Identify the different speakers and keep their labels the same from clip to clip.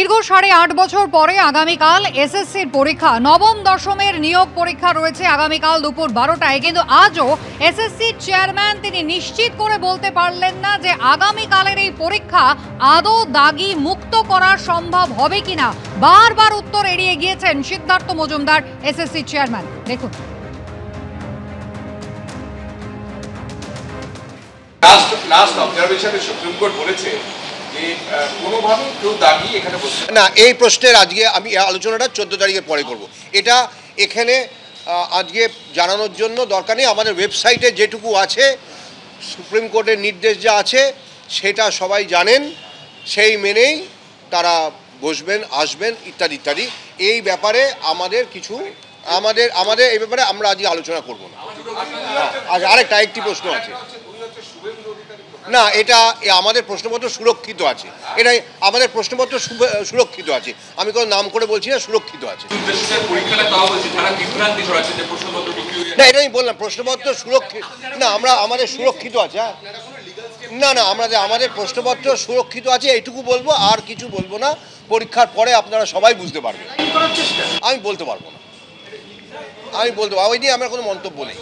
Speaker 1: দীর্ঘ 8.5 বছর পরে আগামীকাল এসএসসির পরীক্ষা, নবম দশমের নিয়োগ পরীক্ষা রয়েছে আগামীকাল দুপুর 12টায়। কিন্তু আজও এসএসসি চেয়ারম্যান তিনি নিশ্চিত করে বলতে পারলেন না যে আগামীকালের এই পরীক্ষা আদৌ দাগি মুক্ত করা সম্ভব হবে কিনা। বারবার উত্তর এড়িয়ে গিয়েছেন সিদ্ধার্থ মজুমদার, এসএসসি চেয়ারম্যান। দেখুন,
Speaker 2: লাস্ট অবজারভেশনে সুপ্রিম কোর্ট বলেছে যে কোনোভাবে কেউ দাগি এখানে বসে
Speaker 3: না। এই প্রশ্নের আজকে আমি আলোচনাটা 14 তারিখের পরে করব। এটা এখানে আজকে জানানোর জন্য দরকার নেই। আমাদের ওয়েবসাইটে যেটুকু আছে, সুপ্রিম কোর্টের নির্দেশ যা আছে সেটা সবাই জানেন, সেই মেনেই তারা বসবেন, আসবেন, ইত্যাদি ইত্যাদি। এই ব্যাপারে আমাদের কিছু আমাদের এই ব্যাপারে আমরা আজকে আলোচনা করব না। আরেকটা একটি প্রশ্ন আছে না, এটা আমাদের প্রশ্নপত্র সুরক্ষিত আছে। এটাই আমাদের প্রশ্নপত্র সুরক্ষিত আছে। আমি কোনো নাম করে বলছি না, সুরক্ষিত আছে। না, এটা আমি বললাম প্রশ্নপত্র সুরক্ষিত না, আমাদের সুরক্ষিত আছে। না, আমাদের প্রশ্নপত্র সুরক্ষিত আছে, এইটুকু বলবো, আর কিছু বলবো না। পরীক্ষার পরে আপনারা সবাই বুঝতে পারবেন। আমি বলতে পারবো না, ওই নিয়ে আমার কোনো মন্তব্য নেই।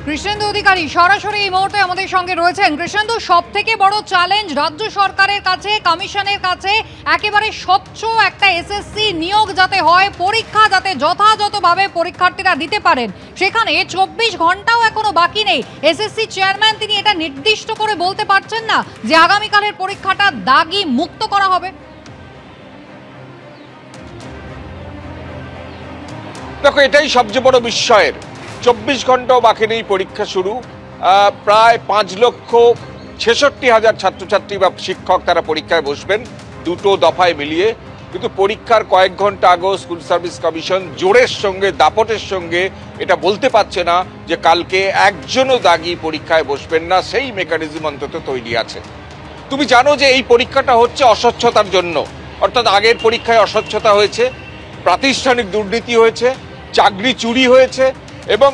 Speaker 1: কৃষ্ণেন্দু অধিকারী সরাসরি এই মুহূর্তে আমাদের সঙ্গে রয়েছেন। কৃষ্ণেন্দু, সব থেকে বড় চ্যালেঞ্জ রাজ্য সরকারের কাছে, কমিশনের কাছে একেবারে স্বচ্ছ একটা এসএসসি নিয়োগ যাতে হয়, পরীক্ষা যাতে যথাযথভাবে পরীক্ষার্থীরা দিতে পারেন, সেখানে 24 ঘন্টাও এখনো বাকি নেই। এসএসসি চেয়ারম্যান তিনি এটা নির্দিষ্ট করে বলতে পারছেন না যে আগামীকালের পরীক্ষাটা দাগি মুক্ত করা হবে।
Speaker 2: দেখো, এটাই সবচেয়ে বড় বিস্ময়ের। 24 ঘন্টাও বাকি নেই পরীক্ষা শুরু। প্রায় 5,66,000 ছাত্রছাত্রী বা শিক্ষক তারা পরীক্ষায় বসবেন, দুটো দফায় মিলিয়ে। কিন্তু পরীক্ষার কয়েক ঘন্টা আগেও স্কুল সার্ভিস কমিশন জোরের সঙ্গে, দাপটের সঙ্গে এটা বলতে পারছে না যে কালকে একজনও দাগি পরীক্ষায় বসবেন না। সেই মেকানিজম অন্তত তৈরি আছে। তুমি জানো যে এই পরীক্ষাটা হচ্ছে অস্বচ্ছতার জন্য, অর্থাৎ আগের পরীক্ষায় অস্বচ্ছতা হয়েছে, প্রাতিষ্ঠানিক দুর্নীতি হয়েছে, চাকরি চুরি হয়েছে এবং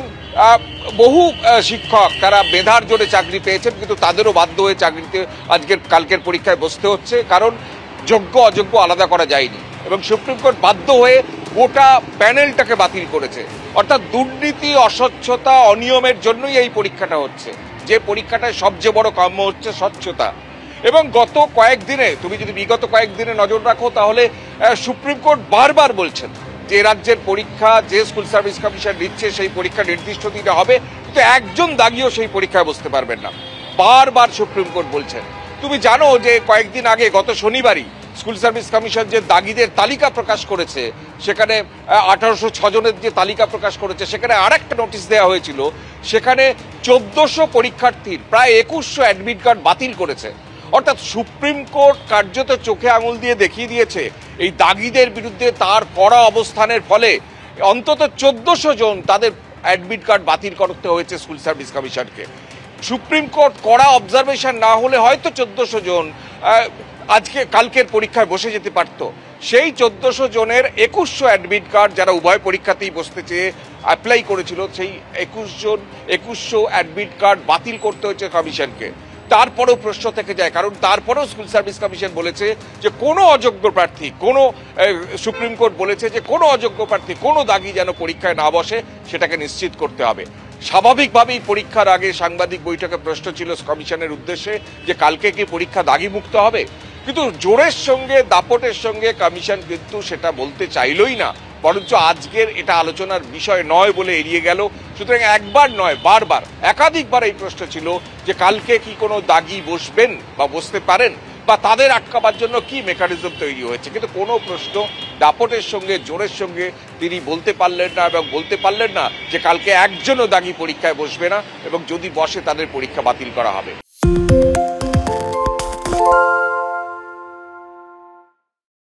Speaker 2: বহু শিক্ষক তারা মেধার জোরে চাকরি পেয়েছেন, কিন্তু তাদেরও বাধ্য হয়ে চাকরিতে কালকের পরীক্ষায় বসতে হচ্ছে, কারণ যোগ্য অযোগ্য আলাদা করা যায়নি। এবং সুপ্রিম কোর্ট বাধ্য হয়ে গোটা প্যানেলটাকে বাতিল করেছে। অর্থাৎ দুর্নীতি, অস্বচ্ছতা, অনিয়মের জন্যই এই পরীক্ষাটা হচ্ছে, যে পরীক্ষাটায় সবচেয়ে বড় কাম্য হচ্ছে স্বচ্ছতা। এবং গত কয়েকদিনে, তুমি যদি বিগত কয়েকদিনে নজর রাখো, তাহলে সুপ্রিম কোর্ট বারবার বলছেন যে রাজ্যের পরীক্ষা যে স্কুল সার্ভিস কমিশন নিচ্ছে সেই পরীক্ষা নির্দিষ্ট দিনে হবে, কিন্তু একজন দাগিও সেই পরীক্ষায় বসতে পারবেন না। বারবার সুপ্রিম কোর্ট বলছেন। তুমি জানো যে কয়েকদিন আগে, গত শনিবারই স্কুল সার্ভিস কমিশন যে দাগিদের তালিকা প্রকাশ করেছে, সেখানে 1806 জনের যে তালিকা প্রকাশ করেছে, সেখানে আরেকটা নোটিশ দেওয়া হয়েছিল। সেখানে 1400 পরীক্ষার্থীর প্রায় 2100 অ্যাডমিট কার্ড বাতিল করেছে। অর্থাৎ সুপ্রিম কোর্ট কার্যত চোখে আঙুল দিয়ে দেখিয়ে দিয়েছে এই দাগিদের বিরুদ্ধে তার কড়া অবস্থানের ফলে অন্তত 1400 জন তাদের অ্যাডমিট কার্ড বাতিল করতে হয়েছে স্কুল সার্ভিস কমিশনকে। সুপ্রিম কোর্ট কড়া অবজারভেশন না হলে হয়তো 1400 জন কালকের পরীক্ষায় বসে যেতে পারত। সেই 1400 জনের 2100 অ্যাডমিট কার্ড যারা উভয় পরীক্ষাতেই বসতে চেয়ে অ্যাপ্লাই করেছিল, সেই 2100 অ্যাডমিট কার্ড বাতিল করতে হয়েছে কমিশনকে। তারপরেও প্রশ্ন থেকে যায়, কারণ তারপরেও স্কুল সার্ভিস কমিশন বলেছে যে কোনো অযোগ্য প্রার্থী, সুপ্রিম কোর্ট বলেছে যে কোনো অযোগ্য প্রার্থী, কোনো দাগি যেন পরীক্ষায় না বসে, সেটাকে নিশ্চিত করতে হবে। স্বাভাবিকভাবেই পরীক্ষার আগে সাংবাদিক বৈঠকে প্রশ্ন ছিল কমিশনের উদ্দেশ্যে যে কালকে কি পরীক্ষা দাগি মুক্ত হবে, কিন্তু জোরের সঙ্গে, দাপটের সঙ্গে কমিশন কিন্তু সেটা বলতে চাইলই না, বরঞ্চ আজকের এটা আলোচনার বিষয় নয় বলে এড়িয়ে গেল। সুতরাং একবার নয়, বারবার, একাধিকবার এই প্রশ্ন ছিল যে কালকে কি কোনো দাগি বসবেন বা বসতে পারেন, বা তাদের আটকাবার জন্য কি মেকানিজম তৈরি হয়েছে, কিন্তু কোনো প্রশ্ন দাপটের সঙ্গে, জোরের সঙ্গে তিনি বলতে পারলেন না, এবং বলতে পারলেন না যে কালকে একজনও দাগি পরীক্ষায় বসবে না, এবং যদি বসে তাদের পরীক্ষা বাতিল করা হবে।